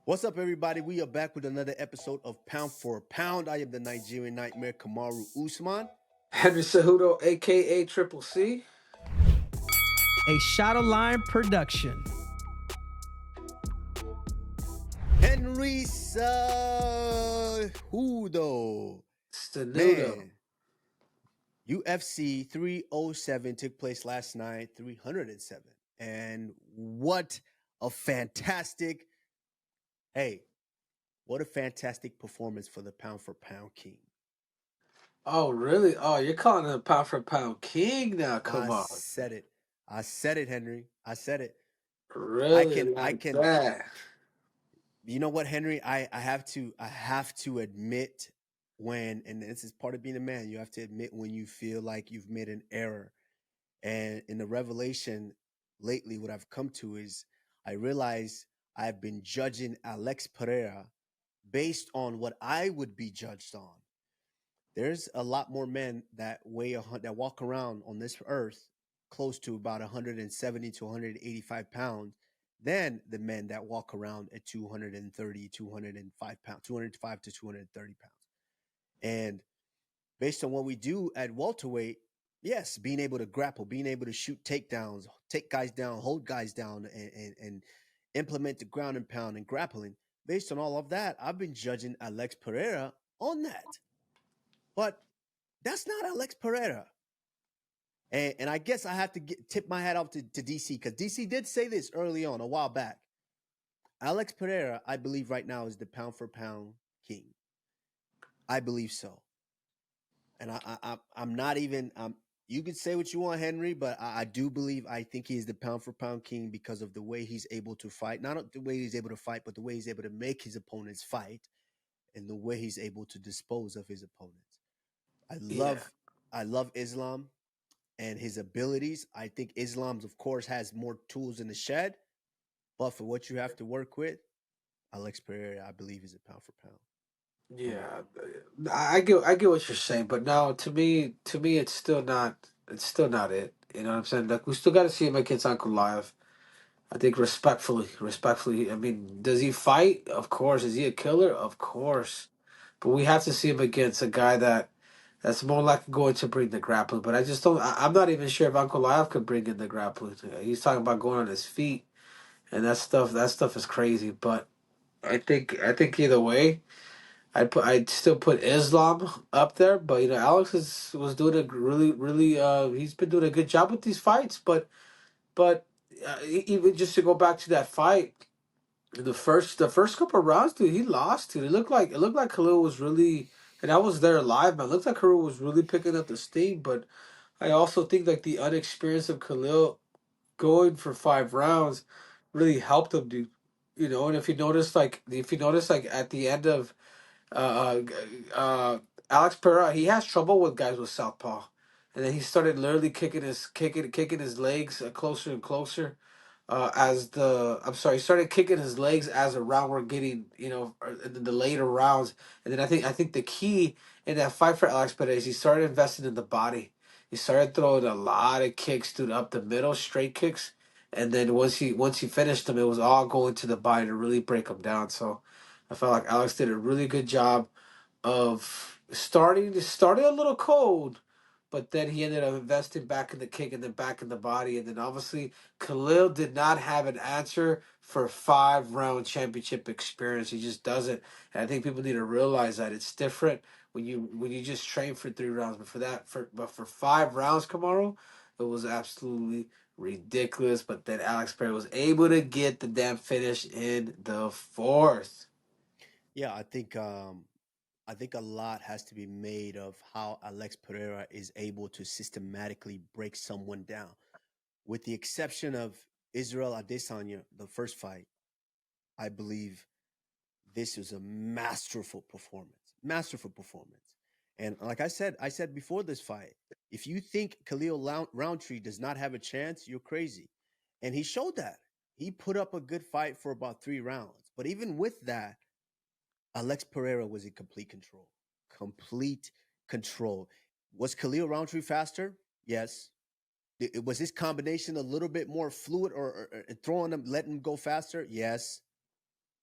What's up, everybody? We are back with another episode of Pound for Pound. I am the Nigerian Nightmare, Kamaru Usman. Henry Cejudo, aka Triple C. A Shadowline production. Henry Cejudo. Stenudo. Man, UFC 307 took place last night, 307. And what a fantastic performance for the Pound for Pound King. Oh, really? Oh, you're calling him a pound for pound king now? Come on. I said it, Henry. I said it. Really? I Like can. that? You know what, Henry? I have to admit when, and this is part of being a man, you have to admit when you feel like you've made an error. And in the revelation lately, what I've come to is I realize I've been judging Alex Pereira based on what I would be judged on. There's a lot more men that that walk around on this earth close to about 170 to 185 pounds than the men that walk around at 230, 205 pounds, 205 to 230 pounds. And based on what we do at welterweight, yes, being able to grapple, being able to shoot takedowns, take guys down, hold guys down, and implement the ground and pound and grappling. Based on all of that, I've been judging Alex Pereira on that. But that's not Alex Pereira. And I guess I have to tip my hat off to DC, because DC did say this early on a while back. Alex Pereira, I believe right now, is the pound for pound king. I believe so. And I'm not even, you can say what you want, Henry, but I do believe, I think he's the pound for pound king because of the way he's able to fight. Not the way he's able to fight, but the way he's able to make his opponents fight and the way he's able to dispose of his opponents. Yeah. I love Islam and his abilities. I think Islam's, of course, has more tools in the shed, but for what you have to work with, Alex Pereira, I believe, is a pound for pound. Yeah. I get what you're saying, but now to me, it's still not it. You know what I'm saying? Like we still got to see him against Uncle Live. I think respectfully. I mean, does he fight? Of course. Is he a killer? Of course. But we have to see him against a guy that's more likely going to bring the grappling. But I just don't. I'm not even sure if Uncle Live could bring in the grappling. He's talking about going on his feet, and that stuff is crazy. But I think either way, I'd still put Islam up there. But Alex was doing a really he's been doing a good job with these fights. But even just to go back to that fight. The first couple of rounds, dude, he lost. Dude, it looked like Khalil was really, and I was there live, man. It looked like Khalil was really picking up the steam. But I also think like the unexperience of Khalil going for 5 rounds really helped him, dude. And if you notice, like at the end of uh, uh, Alex Pereira, he has trouble with guys with southpaw, and then he started literally kicking his legs closer and closer. He started kicking his legs as the round were getting, in the later rounds, and then I think the key in that fight for Alex Perez, he started investing in the body. He started throwing a lot of kicks, dude, up the middle, straight kicks, and then once he finished them, it was all going to the body to really break him down. So I felt like Alex did a really good job of starting a little cold, but then he ended up investing back in the kick and then back in the body, and then obviously Khalil did not have an answer for 5 round championship experience. He just doesn't, and I think people need to realize that it's different when you just train for 3 rounds, but for 5 rounds, Kamaru, it was absolutely ridiculous. But then Alex Perry was able to get the damn finish in the fourth. Yeah, I think a lot has to be made of how Alex Pereira is able to systematically break someone down. With the exception of Israel Adesanya, the first fight, I believe this was a masterful performance. Masterful performance. And like I said before this fight, if you think Khalil Roundtree does not have a chance, you're crazy. And he showed that. He put up a good fight for about 3 rounds. But even with that, Alex Pereira was in complete control. Complete control. Was Khalil Roundtree faster? Yes. Was his combination a little bit more fluid or throwing him, letting him go faster? Yes.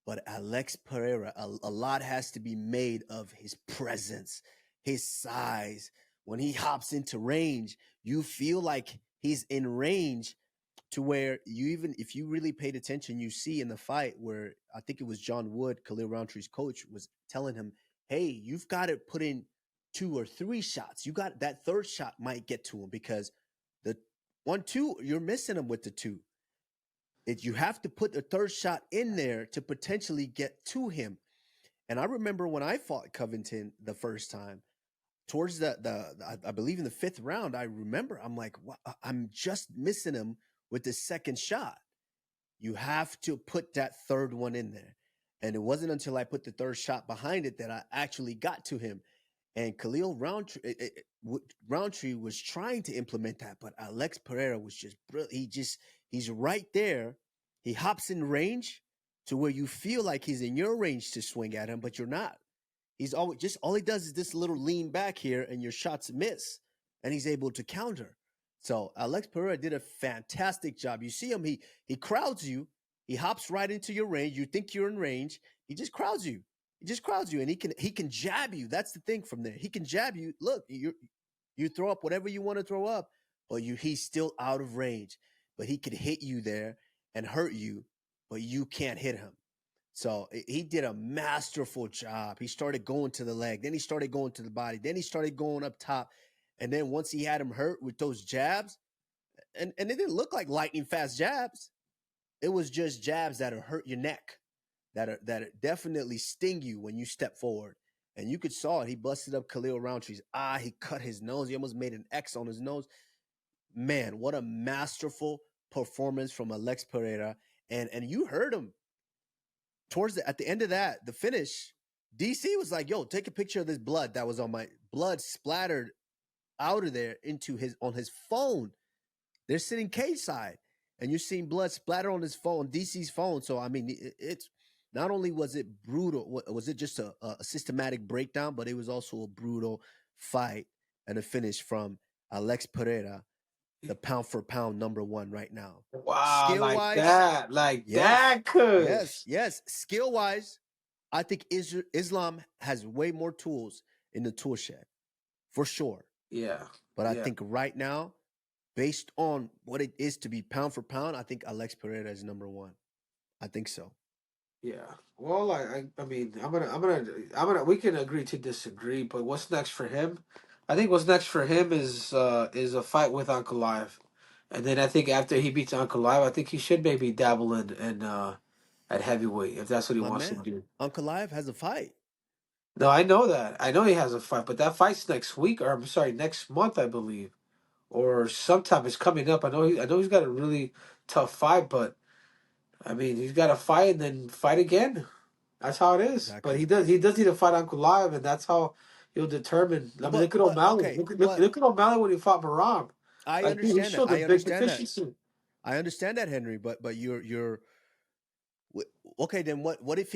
But Alex Pereira, a lot has to be made of his presence, his size. When he hops into range, you feel like he's in range to where you, even if you really paid attention, you see in the fight where I think it was John Wood, Khalil Rountree's coach, was telling him, hey, you've got to put in 2 or 3 shots. You got that third shot might get to him because the 1-2, you're missing him with the 2. You have to put the third shot in there to potentially get to him. And I remember when I fought Covington the first time, towards I believe in the 5th round, I remember I'm like, I'm just missing him with the second shot. You have to put that third one in there. And it wasn't until I put the third shot behind it that I actually got to him. And Khalil Roundtree was trying to implement that, but Alex Pereira was just brilliant. He's right there. He hops in range to where you feel like he's in your range to swing at him, but you're not. He's always just, all he does is this little lean back here and your shots miss, and he's able to counter. So Alex Pereira did a fantastic job. You see him, he crowds you, he hops right into your range. You think you're in range, he just crowds you. He just crowds you, and he can jab you. That's the thing from there. He can jab you. Look, you throw up whatever you want to throw up, but he's still out of range. But he could hit you there and hurt you, but you can't hit him. So he did a masterful job. He started going to the leg, then he started going to the body, then he started going up top. And then once he had him hurt with those jabs, and it didn't look like lightning fast jabs. It was just jabs that hurt your neck, that definitely sting you when you step forward. And you could saw it. He busted up Khalil Rountree's eye. He cut his nose. He almost made an X on his nose. Man, what a masterful performance from Alex Pereira. And you heard him at the end of that, the finish. DC was like, yo, take a picture of this blood that was on my blood splattered out of there on his phone. They're sitting cage side, and you're seeing blood splatter on his phone, DC's phone. So I mean, it's not only was it brutal, was it just a systematic breakdown, but it was also a brutal fight and a finish from Alex Pereira, the pound for pound #1 right now. Wow, Skill like wise, that, Kush. yes. Skill wise, I think Islam has way more tools in the tool shed, for sure. Yeah. But I think right now, based on what it is to be pound for pound, I think Alex Pereira is #1. I think so. Yeah. Well, I mean, I'm gonna. We can agree to disagree, but what's next for him? I think what's next for him is a fight with Ankalaev, and then I think after he beats Ankalaev, I think he should maybe dabble in at heavyweight if that's what he My wants to man, do. Ankalaev has a fight. No, I know that. I know he has a fight, but that fight's next week, or I'm sorry, next month, I believe, or sometime it's coming up. I know he's got a really tough fight, but I mean, he's got to fight and then fight again. That's how it is. But Exactly. he does need to fight Uncle Live, and that's how he'll determine. I mean, look at But O'Malley. okay, but Look at O'Malley when he fought Marab. I Like he understand that. showed a I big understand that. deficiency. I understand that, Henry. But you're okay. Then what if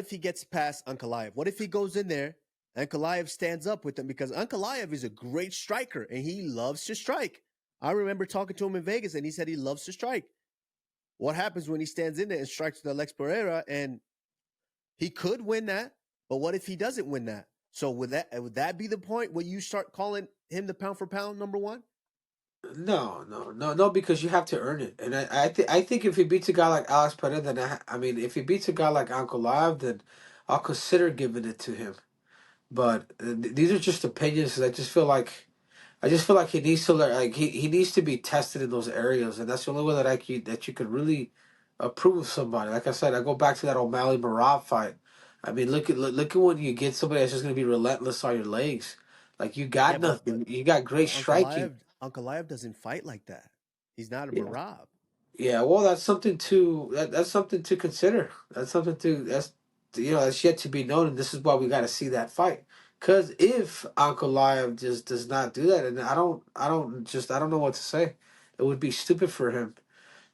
he gets past Ankalaev? What if he goes in there? Ankalaev stands up with him because Ankalaev is a great striker and he loves to strike. I remember talking to him in Vegas and he said he loves to strike. What happens when he stands in there and strikes with Alex Pereira? And he could win that, but what if he doesn't win that? So would that be the point where you start calling him the pound for pound #1? No, because you have to earn it. And I think if he beats a guy like Alex Pereira, then I mean, if he beats a guy like Uncle Live, then I'll consider giving it to him. But these are just opinions. 'Cause I just feel like he needs to like he needs to be tested in those areas, and that's the only way that you could really approve somebody. Like I said, I go back to that O'Malley Marab fight. I mean, look at when you get somebody that's just gonna be relentless on your legs. Like you Yeah, got but nothing. You got great striking. Ankalaev doesn't fight like that. He's not a Yeah, Marab. yeah. Well, that's something to consider. That's yet to be known, and this is why we got to see that fight. Because if Ankalaev just does not do that, and I don't know what to say. It would be stupid for him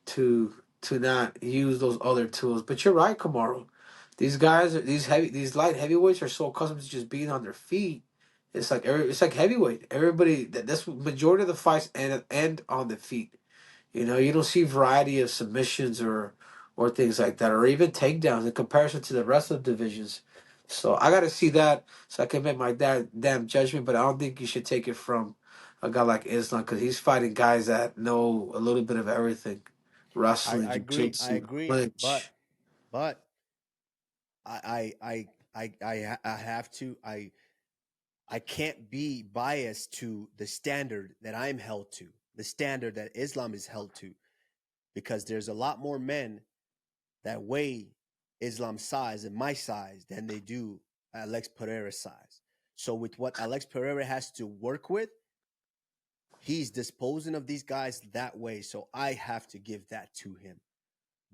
to not use those other tools. But you're right, Kamaru. These guys, these light heavyweights are so accustomed to just being on their feet. It's like heavyweight. Everybody that's majority of the fights end on the feet. You know, you don't see variety of submissions or things like that, or even takedowns in comparison to the rest of the divisions. So I got to see that so I can make my damn judgment. But I don't think you should take it from a guy like Islam because he's fighting guys that know a little bit of everything: wrestling, I agree. I jiu-jitsu, agree. But clinch. but I have to I can't be biased to the standard that I'm held to, the standard that Islam is held to, because there's a lot more men that weigh Islam's size and my size than they do Alex Pereira's size. So with what Alex Pereira has to work with, he's disposing of these guys that way. So I have to give that to him.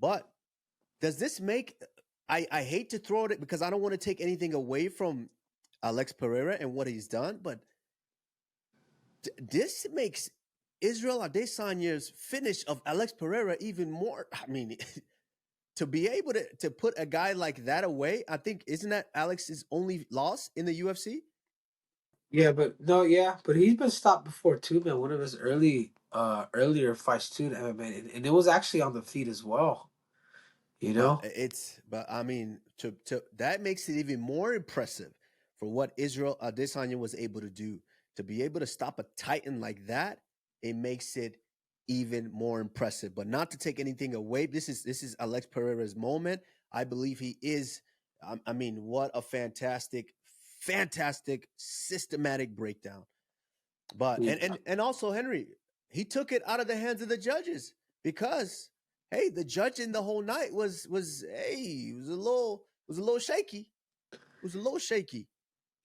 But does this make I hate to throw it because I don't want to take anything away from Alex Pereira and what he's done, but this makes Israel Adesanya's finish of Alex Pereira even more. I mean, to be able to put a guy like that away, I think isn't that Alex's only loss in the UFC? Yeah, but no, yeah, but he's been stopped before too, man. One of his earlier fights too in MMA, and it was actually on the feet as well. You know. But I mean, to that makes it even more impressive for what Israel Adesanya was able to do. To be able to stop a Titan like that, it makes it even more impressive. But not to take anything away, this is Alex Pereira's moment. I believe he is. I mean, what a fantastic systematic breakdown. But Yeah, and also Henry, he took it out of the hands of the judges because hey, the judging the whole night was hey, it was a little shaky. It was a little shaky.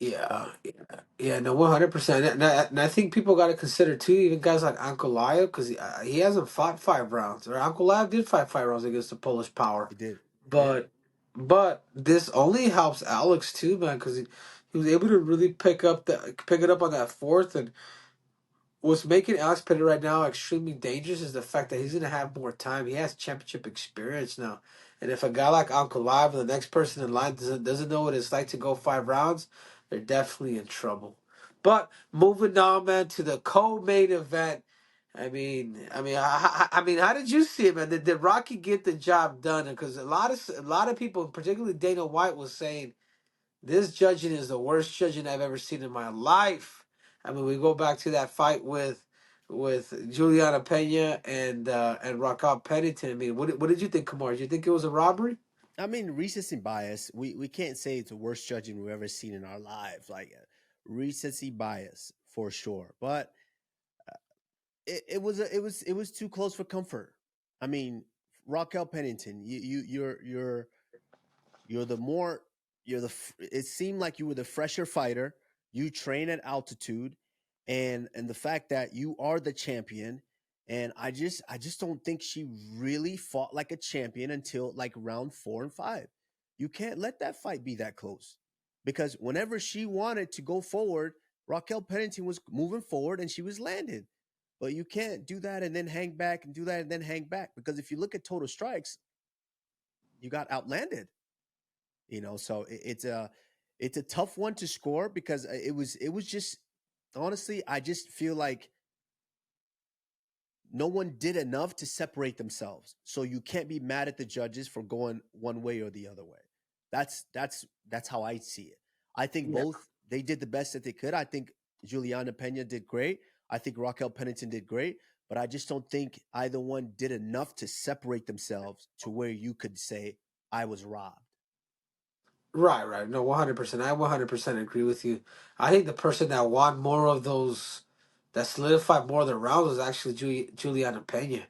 yeah, But yeah. No, 100%. And I think people got to consider too, even guys like Ankalaev, because he hasn't fought 5 rounds. Or Ankalaev did fight 5 rounds against the Polish Power, it did. It did. but this only helps Alex too, man, because he was able to really pick it up on that fourth. And what's making Alex Pereira right now extremely dangerous is the fact that he's gonna have more time. He has championship experience now, and if a guy like Uncle Live and the next person in line doesn't know what it's like to go 5 rounds, they're definitely in trouble. But moving on, man, to the co-main event. I mean, how did you see it, man? Did Rocky get the job done? Because a lot of people, particularly Dana White, was saying this judging is the worst judging I've ever seen in my life. I mean, we go back to that fight with Juliana Pena and Raquel Pennington. I mean, what did you think, Kamar? Did you think it was a robbery? I mean, recency bias. We can't say it's the worst judging we've ever seen in our lives. Like recency bias for sure. But it was too close for comfort. I mean, Raquel Pennington, you're the more you're the it seemed like you were the fresher fighter. You train at altitude, and the fact that you are the champion, and I just don't think she really fought like a champion until like round 4 and 5. You can't let that fight be that close because whenever she wanted to go forward, Raquel Pennington was moving forward and she was landing. But you can't do that and then hang back and do that and then hang back because if you look at total strikes, you got outlanded. So it's a tough one to score because it was just honestly I just feel like no one did enough to separate themselves, so you can't be mad at the judges for going one way or the other way. That's how I see it. I think Yeah. both they did the best that they could. I think Juliana Pena did great. I think Raquel Pennington did great, but I just don't think either one did enough to separate themselves to where you could say I was robbed. Right, right. No, 100%. I 100% agree with you. I think the person that won more of those, that solidified more of the rounds was actually Juliana Pena.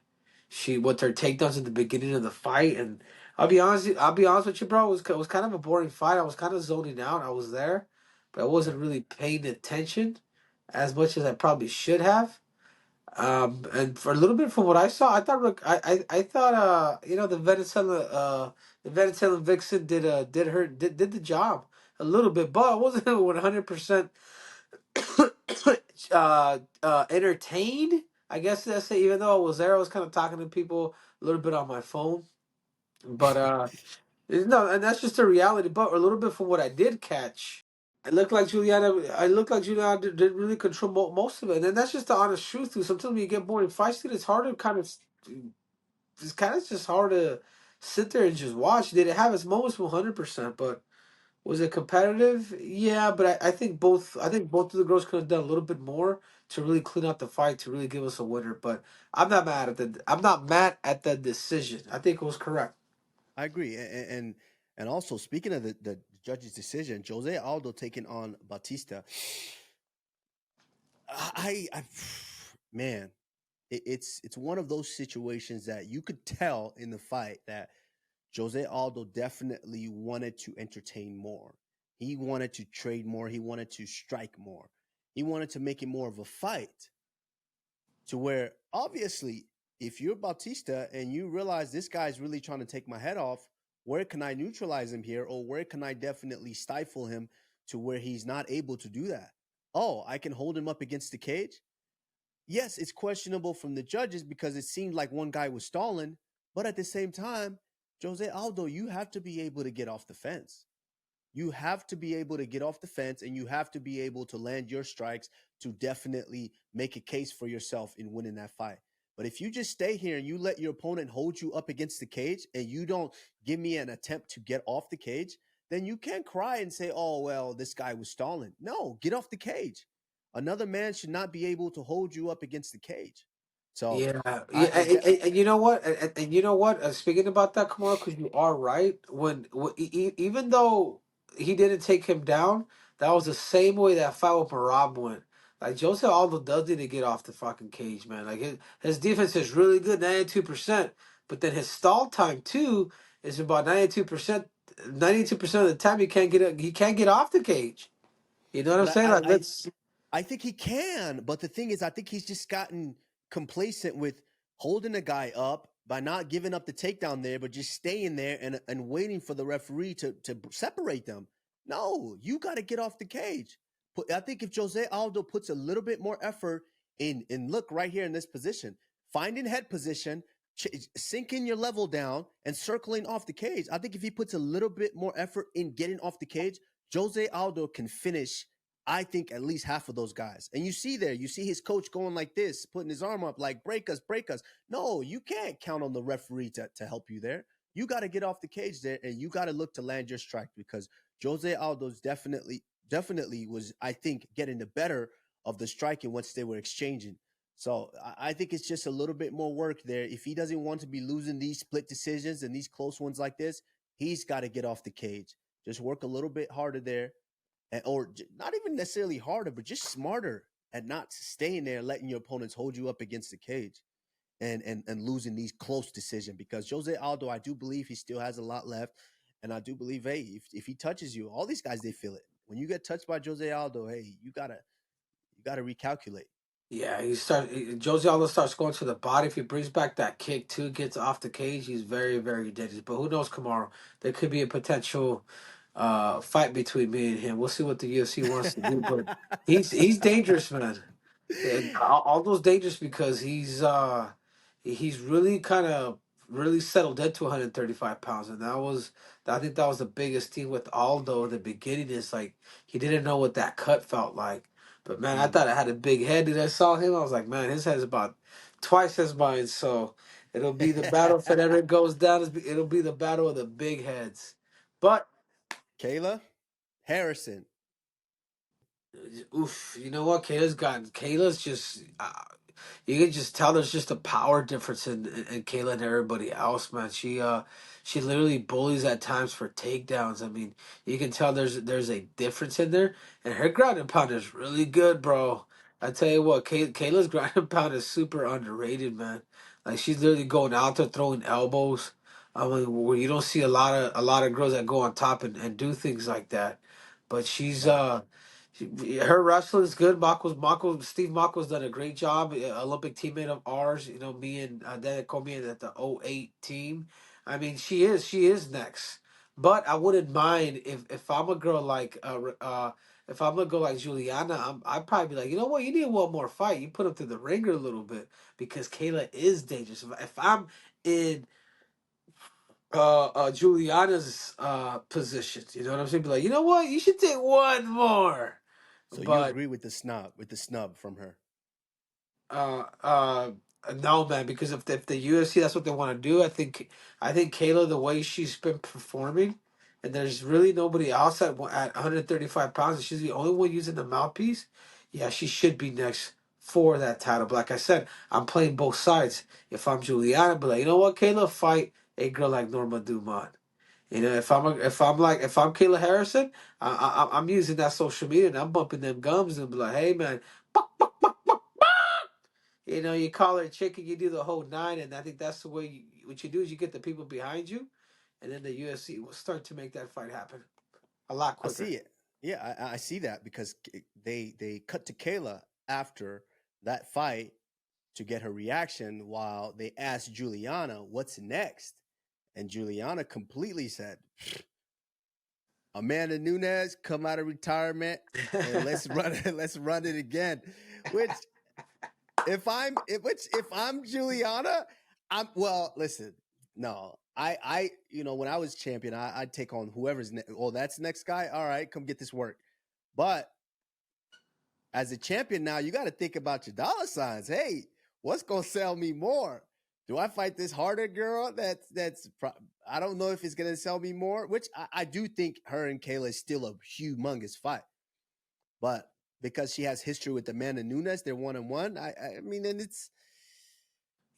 She with her takedowns at the beginning of the fight, and I'll be honest with you, bro. It was kind of a boring fight. I was kind of zoning out. I was there, but I wasn't really paying attention as much as I probably should have. And for a little bit from what I saw, I thought I thought the Venezuelan vixen did the job a little bit, but I wasn't 100% entertained. I guess that's it. Even though I was there, I was kind of talking to people a little bit on my phone, but no, and that's just the reality. But a little bit from what I did catch. I look like Juliana did really control most of it, and then that's just the honest truth. Too. Sometimes when you get boring fights, dude, it's kind of just hard to sit there and just watch. Did it have its moments? 100%, but was it competitive? Yeah, but I think both. I think both of the girls could have done a little bit more to really clean out the fight to really give us a winner. But I'm not mad at the. I'm not mad at the decision. I think it was correct. I agree. And also speaking of the judge's decision, Jose Aldo taking on Batista. I man, it's one of those situations that you could tell in the fight that Jose Aldo definitely wanted to entertain more. He wanted to trade more. He wanted to strike more. He wanted to make it more of a fight to where obviously if you're Bautista and you realize this guy's really trying to take my head off, where can I neutralize him here, or where can I definitely stifle him to where he's not able to do that? Oh, I can hold him up against the cage. Yes, it's questionable from the judges because it seemed like one guy was stalling, but at the same time, Jose Aldo, you have to be able to get off the fence. You have to be able to get off the fence and you have to be able to land your strikes to definitely make a case for yourself in winning that fight. But if you just stay here and you let your opponent hold you up against the cage and you don't give me an attempt to get off the cage, then you can't cry and say, oh, well, this guy was stalling. No, get off the cage. Another man should not be able to hold you up against the cage. So Yeah, I, yeah, I de- and you know what? And you know what? Speaking about that, Kamaru, because you are right. Even though he didn't take him down, that was the same way that fight with Marab went. Like Jose Aldo does need to get off the fucking cage, man. Like his defense is really good, 92%, but then his stall time too is about 92%. 92% of the time he can't get off the cage. You know what I'm but saying? Like let's. I think he can, but the thing is, I think he's just gotten complacent with holding a guy up by not giving up the takedown there, but just staying there and waiting for the referee to separate them. No, you got to get off the cage. I think if Jose Aldo puts a little bit more effort in look right here in this position, finding head position, sinking your level down, and circling off the cage. I think if he puts a little bit more effort in getting off the cage, Jose Aldo can finish I think at least half of those guys. And you see his coach going like this, putting his arm up, like, break us, break us. No, you can't count on the referee to help you there. You got to get off the cage there and you got to look to land your strike because Jose Aldo's definitely was, I think, getting the better of the striking once they were exchanging. So I think it's just a little bit more work there. If he doesn't want to be losing these split decisions and these close ones like this, he's got to get off the cage. Just work a little bit harder there or not even necessarily harder, but just smarter at not staying there, letting your opponents hold you up against the cage and losing these close decisions. Because Jose Aldo, I do believe he still has a lot left, and I do believe, hey, if he touches you, all these guys they feel it. When you get touched by Jose Aldo, hey, you gotta recalculate. Yeah, Jose Aldo starts going to the body. If he brings back that kick too, gets off the cage, he's very, very dangerous. But who knows, Kamaru? There could be a potential fight between me and him. We'll see what the UFC wants to do. But he's dangerous, man. And Aldo's dangerous because he's really kind of really settled into 135 pounds, and I think that was the biggest thing with Aldo in the beginning. Is like he didn't know what that cut felt like. But man, I Mm. thought I had a big head. When I saw him, I was like, man, his head's about twice as mine. So it'll be the battle if it ever goes down. It'll be the battle of the big heads. But Kayla Harrison. oof, you know what? Kayla's just. You can just tell there's just a power difference in Kayla and everybody else, man. She literally bullies at times for takedowns. I mean, you can tell there's a difference in there, and her ground and pound is really good, bro. I tell you what, Kayla's ground and pound is super underrated, man. Like she's literally going out there throwing elbows. I mean, where you don't see a lot of girls that go on top and do things like that, but she's Right. her wrestling's good. Steve Mako's done a great job. Olympic teammate of ours. You know, me and Dan Comian at the '08 team. I mean, she is next. But I wouldn't mind if I'm a girl like if I'm a girl like Juliana, I'd probably be like, you know what, you need one more fight. You put him through the ringer a little bit because Kayla is dangerous. If I'm in Juliana's position, you know what I'm saying? Be like, you know what, you should take one more. So you But agree with the snub from her? uh uh No, man, because if the UFC that's what they want to do, I think Kayla, the way she's been performing, and there's really nobody else at 135 pounds, and she's the only one using the mouthpiece. Yeah, she should be next for that title. But like I said, I'm playing both sides. If I'm Juliana, but like, you know what, Kayla, fight a girl like Norma Dumont. You know, if I'm Kayla Harrison, I'm using that social media and I'm bumping them gums and be like, hey man, you know, you call her a chick and you do the whole nine, and I think that's the way. What you do is you get the people behind you, and then the UFC will start to make that fight happen a lot I quicker. see it. Yeah, I see that because they cut to Kayla after that fight to get her reaction while they asked Juliana what's next, and Juliana completely said, Amanda Nunes come out of retirement and let's run it, let's run it again. Which if I'm Juliana, I'm well. Listen, no, when I was champion, I'd take on whoever's next. Oh, that's next guy. All right, come get this work. But as a champion now, you got to think about your dollar signs. Hey, what's gonna sell me more? Do I fight this harder girl? I don't know if it's gonna sell me more. Which I do think her and Kayla is still a humongous fight, but because she has history with Amanda Nunes, they're 1-1. I mean, and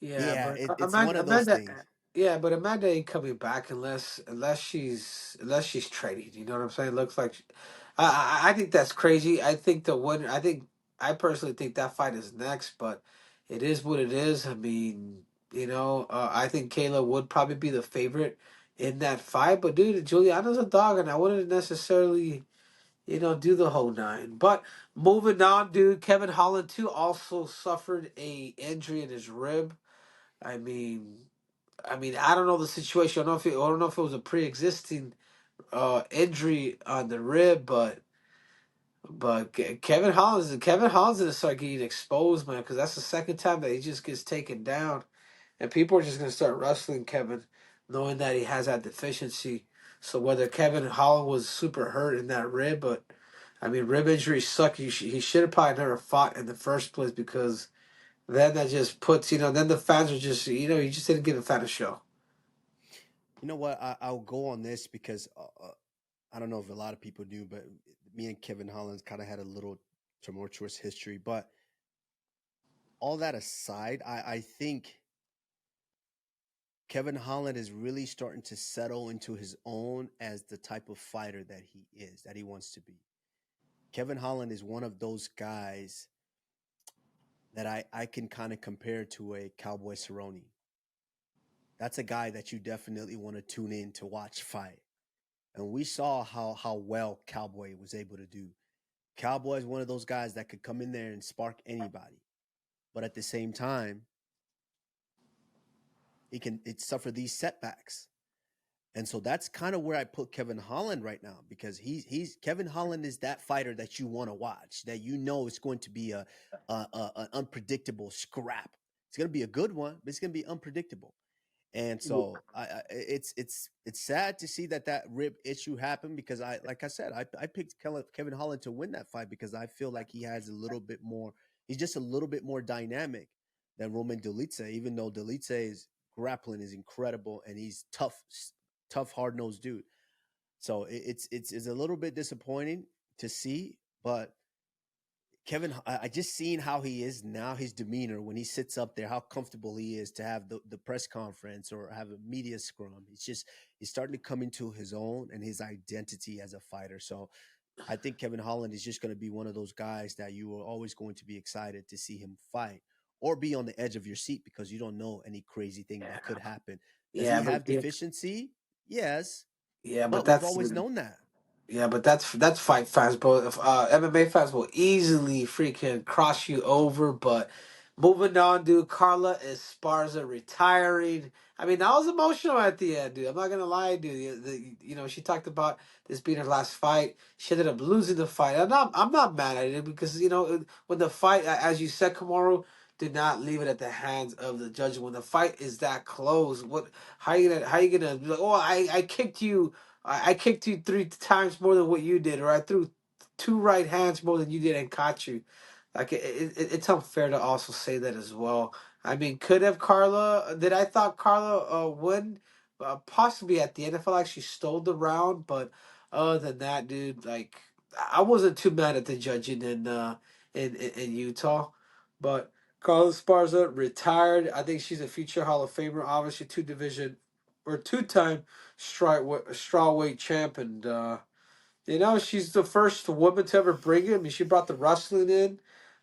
Yeah, but it's one of those things. Yeah, but Amanda ain't coming back unless she's trading. You know what I'm saying? Looks like I think that's crazy. I think the one. I personally think that fight is next, but it is what it is. I mean, I think Kayla would probably be the favorite in that fight. But dude, Juliana's a dog, and I wouldn't necessarily do the whole nine. But moving on, dude, Kevin Holland too also suffered a injury in his rib. I mean, I don't know the situation. I don't know if it was a pre-existing injury on the rib, but Kevin Holland's gonna start getting exposed, man, because that's the second time that he just gets taken down, and people are just gonna start wrestling Kevin, knowing that he has that deficiency. So whether Kevin Holland was super hurt in that rib, but I mean, rib injuries suck. He should have probably never fought in the first place because then that just puts then the fans are just you just didn't give the fan a show. You know what? I'll go on this because I don't know if a lot of people do, but me and Kevin Holland kind of had a little tumultuous history. But all that aside, I think Kevin Holland is really starting to settle into his own as the type of fighter that he is, that he wants to be. Kevin Holland is one of those guys that I can kind of compare to a Cowboy Cerrone. That's a guy that you definitely want to tune in to watch fight. And we saw how well Cowboy was able to do. Cowboy is one of those guys that could come in there and spark anybody. But at the same time, it suffer these setbacks. And so that's kind of where I put Kevin Holland right now because he's Kevin Holland is that fighter that you want to watch, that you know is going to be an unpredictable scrap. It's going to be a good one, but it's going to be unpredictable. And so it's sad to see that rib issue happened because like I said, I picked Kevin Holland to win that fight because I feel like he has a little bit more. He's just a little bit more dynamic than Roman Dolidze, even though Dolidze's grappling is incredible and he's tough, hard nosed dude. So it's a little bit disappointing to see, but Kevin, I just seen how he is now, his demeanor when he sits up there, how comfortable he is to have the press conference or have a media scrum. He's starting to come into his own and his identity as a fighter. So I think Kevin Holland is just going to be one of those guys that you are always going to be excited to see him fight or be on the edge of your seat because you don't know any crazy thing that could happen. Does Yeah, he but have deficiency? Yes, yeah, but but we've that's always known that. yeah, but that's fight fans, bro. If MMA fans will easily freaking cross you over. But moving on, dude. Carla Esparza retiring. I mean, that was emotional at the end, dude. I'm not gonna lie, dude. She talked about this being her last fight. She ended up losing the fight. I'm not mad at it because when the fight, as you said, Kamaru did not leave it at the hands of the judge. When the fight is that close, how you gonna be like, oh, I kicked you. I kicked you 3 times more than what you did, or I threw 2 right hands more than you did and caught you. Like it's unfair to also say that as well. I mean, could have Carla. Did I thought Carla win? Possibly at the end. I felt like she stole the round, but other than that, dude, like I wasn't too mad at the judging in Utah, but Carla Esparza retired. I think she's a future Hall of Famer. Obviously, two-time strawweight champ, and she's the first woman to ever bring it. I mean, she brought the wrestling in,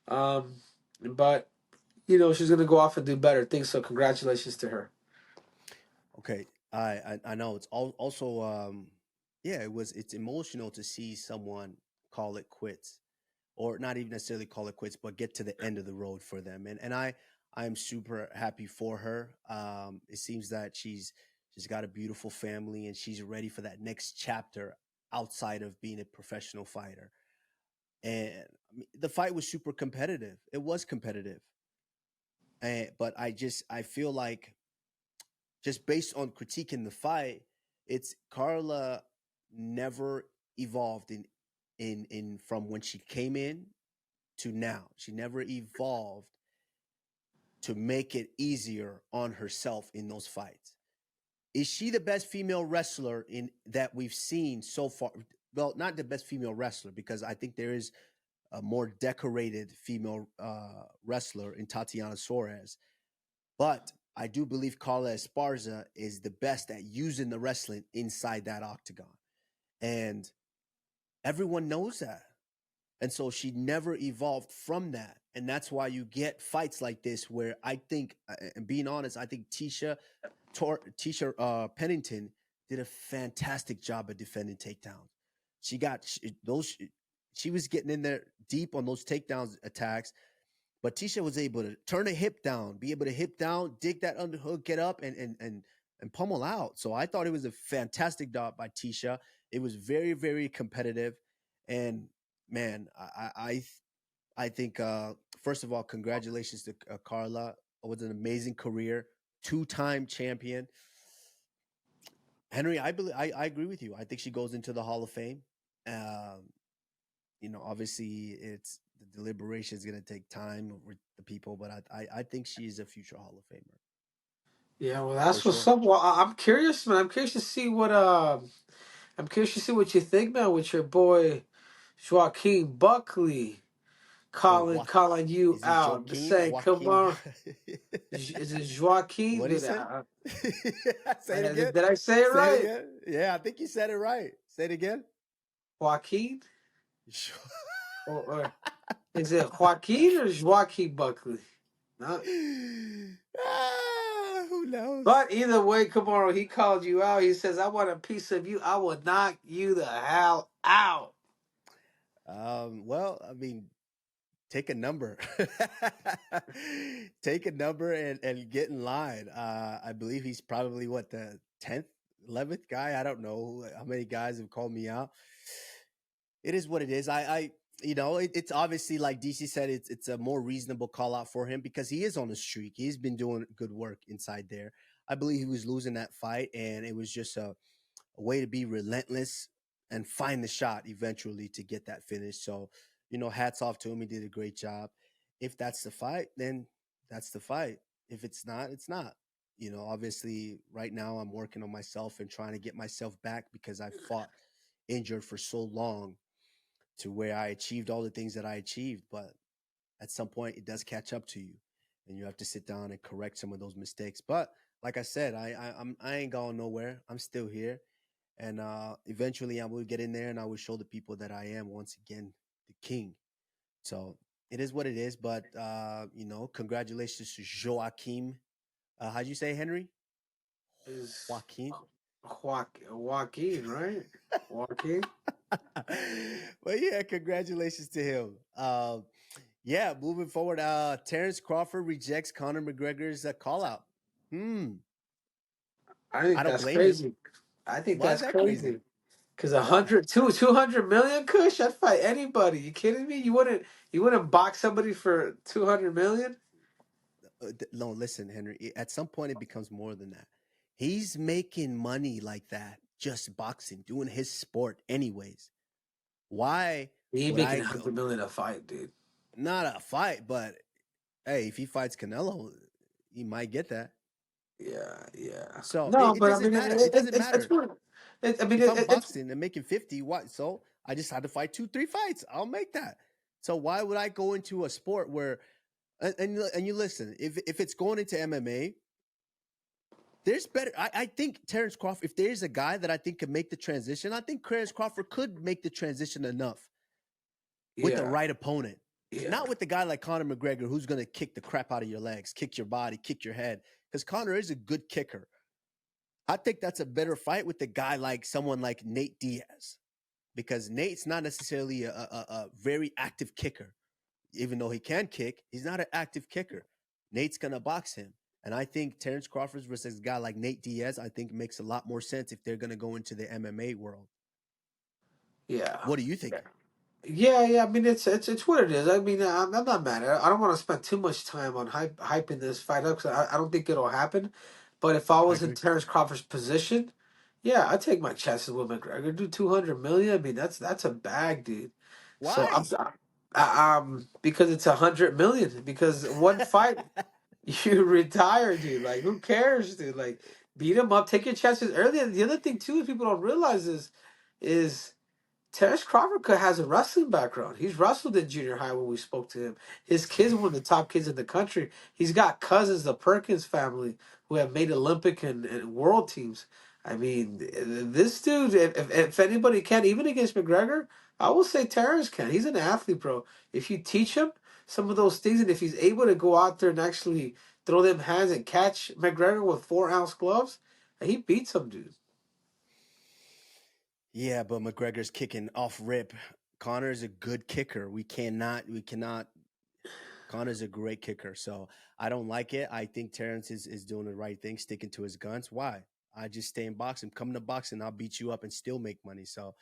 um, but she's gonna go off and do better things. So congratulations to her. Okay, I know it's also yeah, it's emotional to see someone call it quits, or not even necessarily call it quits, but get to the end of the road for them. And I'm super happy for her. It seems that she's got a beautiful family and she's ready for that next chapter outside of being a professional fighter. And I mean, the fight was super competitive. It was competitive, but I feel like just based on critiquing the fight, it's Carla never evolved in from when she came in to now. She never evolved to make it easier on herself in those fights. Is she the best female wrestler in that we've seen so far? Well, not the best female wrestler, because I think there is a more decorated female wrestler in Tatiana Suarez. But I do believe Carla Esparza is the best at using the wrestling inside that octagon. And everyone knows that. And so she never evolved from that. And that's why you get fights like this where I think, and being honest, I think Tisha Pennington did a fantastic job of defending takedowns. She got those, she was getting in there deep on those takedowns attacks. But Tisha was able to turn a hip down, be able to hip down, dig that underhook, get up, and pummel out. So I thought it was a fantastic job by Tisha. It was very, very competitive, and man, I think first of all, congratulations to Carla. It was an amazing career, 2-time champion. Henry, I agree with you. I think she goes into the Hall of Fame. Um, obviously it's the deliberation is going to take time with the people, but I think she's a future Hall of Famer Yeah, well, for that's what's sure. up. Well, I'm curious, man. I'm curious to see what you think, man, with your boy Joaquin Buckley Oh, calling you is it out. I'm just saying, come Joaquin? on. Is it Joaquin? What do you say? Say it again. Did I say it Say it right? again. Yeah, I think you said it right. Say it again. Joaquin? Or is it Joaquin or Joaquin Buckley? Not. Who knows? But either way, Kamaru, he called you out. He says, I want a piece of you. I will knock you the hell out. Well, I mean, take a number. Take a number and get in line. I believe he's probably what, the 10th, 11th guy. I don't know how many guys have called me out. It is what it is. It's obviously, like DC said, it's a more reasonable call out for him because he is on a streak. He's been doing good work inside there. I believe he was losing that fight, and it was just a way to be relentless and find the shot eventually to get that finish. So, hats off to him. He did a great job. If that's the fight, then that's the fight. If it's not, it's not. Obviously, right now I'm working on myself and trying to get myself back because I fought injured for so long to where I achieved all the things that I achieved. But at some point, it does catch up to you, and you have to sit down and correct some of those mistakes. But like I said, I ain't going nowhere. I'm still here, and eventually I will get in there and I will show the people that I am once again the king. So it is what it is. But congratulations to Joaquim. How'd you say, Henry? Is Joaquin. Joaquin, right? Joaquin? But yeah, congratulations to him. Yeah, moving forward, Terrence Crawford rejects Conor McGregor's call out. I I think don't that's blame him. crazy. I think Why is that's that crazy? crazy. Because Why? 200 million, Kush, I'd fight anybody. You kidding me? You wouldn't box somebody for 200 million? No, listen, Henry. At some point, it becomes more than that. He's making money like that, just boxing, doing his sport, anyways. Why He ain't would making I go? 100 million a fight, dude. Not a fight, but hey, if he fights Canelo, he might get that. Yeah. So No, it but I doesn't mean, matter. It doesn't it's matter. what I mean. If I'm It's boxing and making 50, what? So I just had to fight 2, 3 fights. I'll make that. So why would I go into a sport where and you listen, if it's going into MMA, there's better. I think Terrence Crawford, if there's a guy that I think could make the transition, I think Terrence Crawford could make the transition enough with the yeah, right opponent. yeah, Not with the guy like Conor McGregor who's going to kick the crap out of your legs, kick your body, kick your head. Because Conor is a good kicker. I think that's a better fight with the guy like someone like Nate Diaz. Because Nate's not necessarily a very active kicker. Even though he can kick, he's not an active kicker. Nate's going to box him. And I think Terrence Crawford versus a guy like Nate Diaz, I think makes a lot more sense if they're going to go into the MMA world. yeah. What do you think? Yeah. I mean, it's what it is. I mean, I'm not mad. I don't want to spend too much time on hyping this fight up because I don't think it'll happen. But if I I was in agree. Terrence Crawford's position, yeah, I'd take my chances with McGregor. Do 200 million. I mean, that's a bag, dude. So Why? because it's 100 million. Because one fight you retire, dude. Like, who cares, dude? Like, beat him up, take your chances early. And the other thing too, is people don't realize is Terrence Crawford has a wrestling background. He's wrestled in junior high when we spoke to him. His kids were one of the top kids in the country. He's got cousins, the Perkins family, who have made Olympic and world teams. I mean, this dude, if anybody can, even against McGregor, I will say Terrence can. He's an athlete, bro. If you teach him some of those things, and if he's able to go out there and actually throw them hands and catch McGregor with 4-ounce gloves, he beats him, dude. Yeah, but McGregor's kicking off rip. Connor's a good kicker. We cannot. Connor's a great kicker. So I don't like it. I think Terrence is doing the right thing, sticking to his guns. Why? I just stay in boxing. Come to boxing, I'll beat you up and still make money. So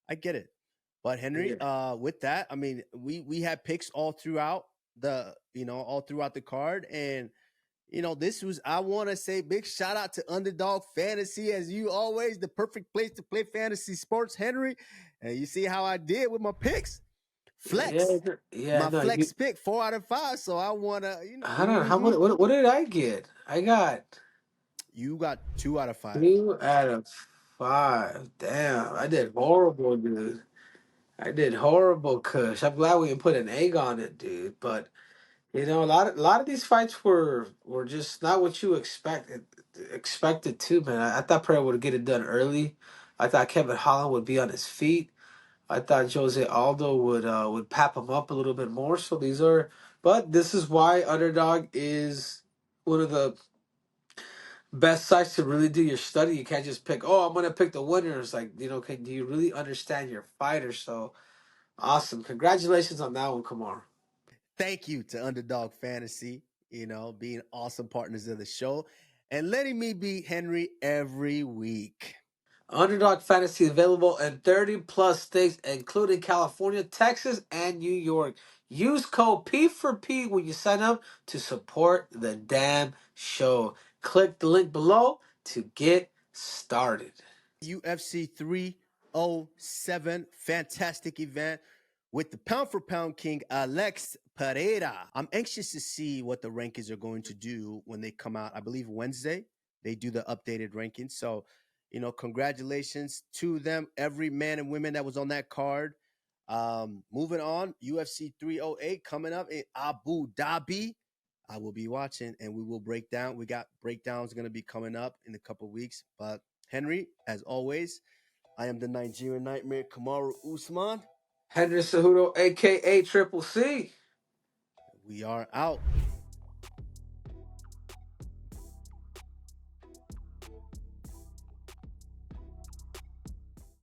I get it. But Henry, Yeah. with that, I mean, we had picks all throughout the card. And this was, I want to say, big shout out to Underdog Fantasy, as you always, the perfect place to play fantasy sports, Henry. And you see how I did with my picks. Yeah, Flex. yeah, My no, flex pick 4 out of 5. So I wanna, I don't know how what did I get? I got you got 2 out of 5. 2 out of 5. Damn, I did horrible, dude. I did horrible, Kush. I'm glad we didn't put an egg on it, dude. But a lot of these fights were just not what you expected to, man. I thought Pereira would get it done early. I thought Kevin Holland would be on his feet. I thought Jose Aldo would pap him up a little bit more. So but this is why Underdog is one of the best sites to really do your study. You can't just pick. Oh, I'm gonna pick the winner. It's like do you really understand your fighter? So awesome! Congratulations on that one, Kamar. Thank you to Underdog Fantasy, being awesome partners of the show and letting me beat Henry every week. Underdog Fantasy available in 30 plus states, including California, Texas, and New York. Use code P4P when you sign up to support the damn show. Click the link below to get started. UFC 307, fantastic event with the pound for pound king, Alex Pereira. I'm anxious to see what the rankings are going to do when they come out. I believe Wednesday, they do the updated rankings. So, congratulations to them, every man and women that was on that card. Moving on, UFC 308 coming up in Abu Dhabi. I will be watching and we will break down. We got breakdowns going to be coming up in a couple weeks. But Henry, as always, I am the Nigerian Nightmare, Kamaru Usman. Henry Cejudo, aka Triple C. We are out.